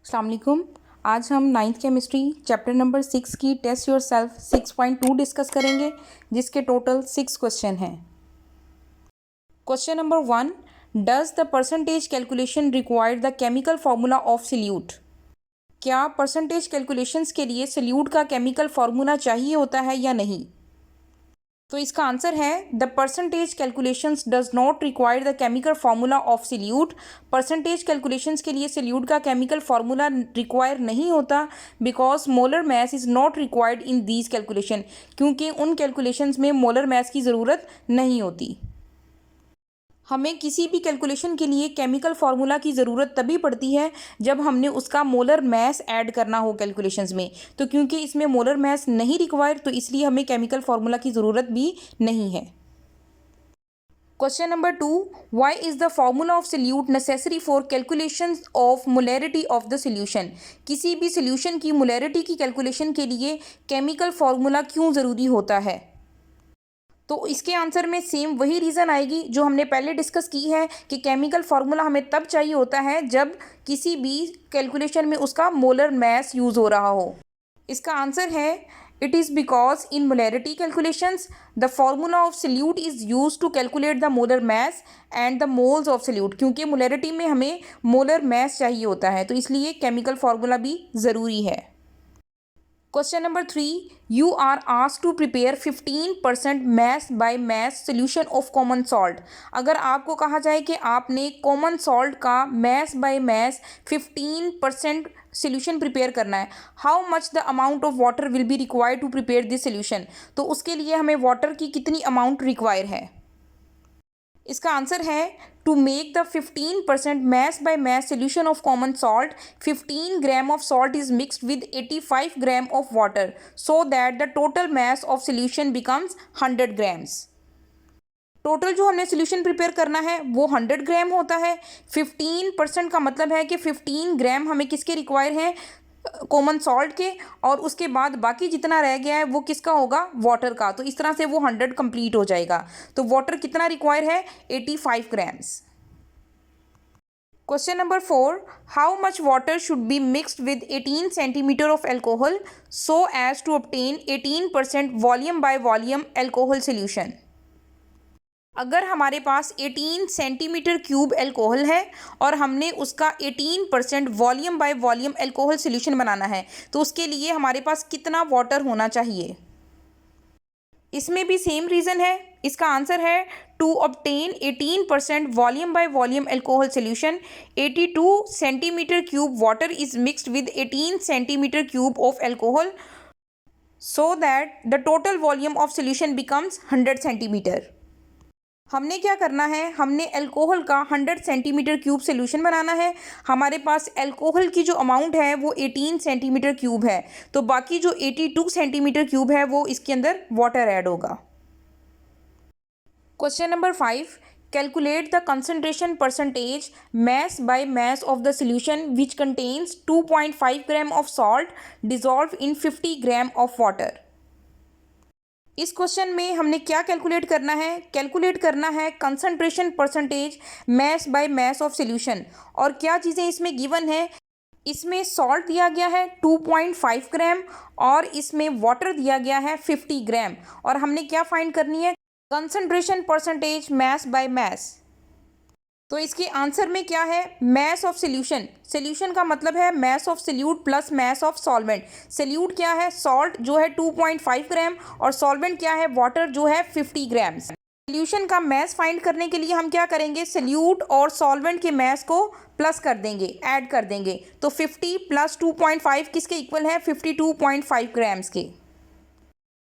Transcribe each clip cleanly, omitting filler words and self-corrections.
अस्सलाम वालेकुम। आज हम नाइन्थ केमिस्ट्री चैप्टर नंबर 6 की टेस्ट योर सेल्फ 6.2 डिस्कस करेंगे, जिसके टोटल 6 क्वेश्चन हैं। Question number 1, does the percentage calculation require the chemical formula of salute? क्या परसेंटेज कैलकुलेशंस के लिए सल्यूट का केमिकल फार्मूला चाहिए होता है या नहीं? तो इसका आंसर है the percentage calculations does not require the chemical formula of salute. Percentage calculations के लिए सल्यूट का केमिकल फार्मूला रिक्वायर नहीं होता because molar mass is not required in these calculation, क्योंकि उन कैलकुलेशंस में मोलर मैस की ज़रूरत नहीं होती। हमें किसी भी कैलकुलेशन के लिए केमिकल फार्मूला की ज़रूरत तभी पड़ती है जब हमने उसका मोलर मैस ऐड करना हो कैलकुलेशंस में। तो क्योंकि इसमें मोलर मैस नहीं रिक्वायर, तो इसलिए हमें केमिकल फार्मूला की ज़रूरत भी नहीं है। Question number 2, why is the formula of solute necessary for calculation of molarity of the solution? किसी भी सॉल्यूशन की मोलैरिटी की कैलकुलेशन के लिए केमिकल फार्मूला क्यों ज़रूरी होता है? तो इसके आंसर में सेम वही रीज़न आएगी जो हमने पहले डिस्कस की है कि केमिकल फार्मूला हमें तब चाहिए होता है जब किसी भी कैलकुलेशन में उसका मोलर मैस यूज़ हो रहा हो। इसका आंसर है it is because in molarity calculations the formula of solute is use to calculate the molar mass and the moles of solute. क्योंकि मोलैरिटी में हमें मोलर मैस चाहिए होता है, तो इसलिए केमिकल फार्मूला भी ज़रूरी है। Question number 3, you are asked to prepare 15% mass by mass solution of common salt. अगर आपको कहा जाए कि आपने कॉमन सॉल्ट का mass by mass 15% solution prepare करना है, how much the amount of water will be required to prepare this solution? तो उसके लिए हमें वाटर की कितनी अमाउंट रिक्वायर है? इसका आंसर है to make the 15% mass by mass solution of common salt, 15 gram of salt is mixed with 85 gram of water so that the total mass of solution becomes 100 grams. Total जो हमने solution prepare करना है वो 100 ग्राम होता है। 15% का मतलब है कि 15 ग्राम हमें किसके रिक्वायर हैं? कॉमन सॉल्ट के, और उसके बाद बाकी जितना रह गया है वो किसका होगा? वाटर का। तो इस तरह से वो 100 कंप्लीट हो जाएगा। तो वाटर कितना रिक्वायर है? 85 grams. Question number 4, how much water should be mixed with 18 centimetre of alcohol so as to obtain 18% volume by volume alcohol solution? अगर हमारे पास 18 सेंटीमीटर क्यूब एल्कोहल है और हमने उसका 18% volume by volume alcohol solution बनाना है, तो उसके लिए हमारे पास कितना वाटर होना चाहिए? इसमें भी सेम रीज़न है। इसका आंसर है to obtain 18% volume by volume alcohol solution, 82 centimetre cube water is mixed with 18 centimetre cube of alcohol so that the total volume of solution becomes 100 centimetre. हमने क्या करना है? हमने अल्कोहल का 100 सेंटीमीटर क्यूब सोल्यूशन बनाना है। हमारे पास अल्कोहल की जो अमाउंट है वो 18 सेंटीमीटर क्यूब है, तो बाकी जो 82 सेंटीमीटर क्यूब है वो इसके अंदर वाटर ऐड होगा। Question number 5, calculate the concentration percentage mess by mass of the solution which contains 2.5 gram of salt dissolve in 50 gram of water. इस क्वेश्चन में हमने क्या कैलकुलेट करना है? कैलकुलेट करना है concentration percentage mess by mass of solution. और क्या चीज़ें इसमें गिवन है? इसमें सॉल्ट दिया गया है 2.5 ग्राम और इसमें वाटर दिया गया है 50 ग्राम, और हमने क्या फाइंड करनी है? Concentration percentage mess by mess. तो इसके आंसर में क्या है? Mess of solution. सोल्यूशन का मतलब है mass of solute plus mass of solvent. Solute क्या है? सॉल्ट जो है 2.5 ग्राम, और सॉल्वेंट क्या है? वाटर जो है 50 ग्राम्स। सोल्यूशन का मैस फाइंड करने के लिए हम क्या करेंगे? सोल्यूट और सॉल्वेंट के मैस को प्लस कर देंगे, ऐड कर देंगे। तो 50 प्लस 2.5 किसके इक्वल है? 52.5 ग्राम्स के।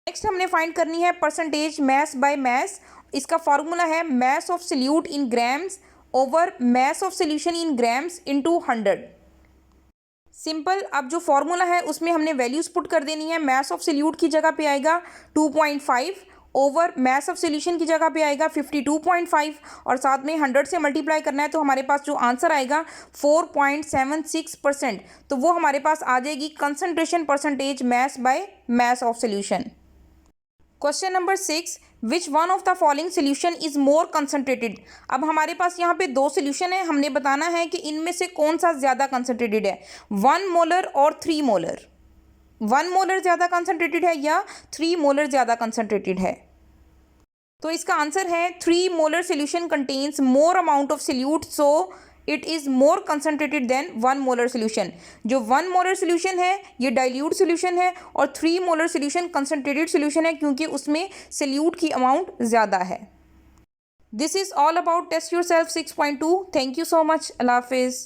नेक्स्ट हमने फाइंड करनी है परसेंटेज मैस बाय मैस। इसका फॉर्मूला है mass of solute in grams over mess of solution in grams into 100। Simple. अब जो फॉर्मूला है उसमें हमने वैल्यूज पुट कर देनी है। मैस ऑफ सोल्यूट की जगह पे आएगा 2.5 ओवर मैस ऑफ सोल्यूशन की जगह पे आएगा 52.5, और साथ में 100 से मल्टीप्लाई करना है, तो हमारे पास जो आंसर आएगा 4.76%। तो वो हमारे पास आ जाएगी concentration percentage mess by mess of solution. Question number 6, which one of the following solution is more concentrated. अब हमारे पास यहाँ पे दो सोल्यूशन है, हमने बताना है कि इनमें से कौन सा ज़्यादा कंसनट्रेटेड है, 1 मोलर और 3 मोलर। 1 मोलर ज़्यादा कंसनट्रेटेड है या 3 मोलर ज़्यादा कंसनट्रेटेड है। तो इसका आंसर है 3 molar solution contains more amount of solute, so it is more concentrated than 1 molar solution. जो 1 मोलर सोल्यूशन है ये डाइल्यूट सोल्यूशन है और 3 मोलर सोल्यूशन कंसनट्रेटेड सोल्यूशन है, क्योंकि उसमें सोल्यूट की अमाउंट ज़्यादा है। This is all about test yourself 6.2। Thank you so much. अल्लाह हाफिज़।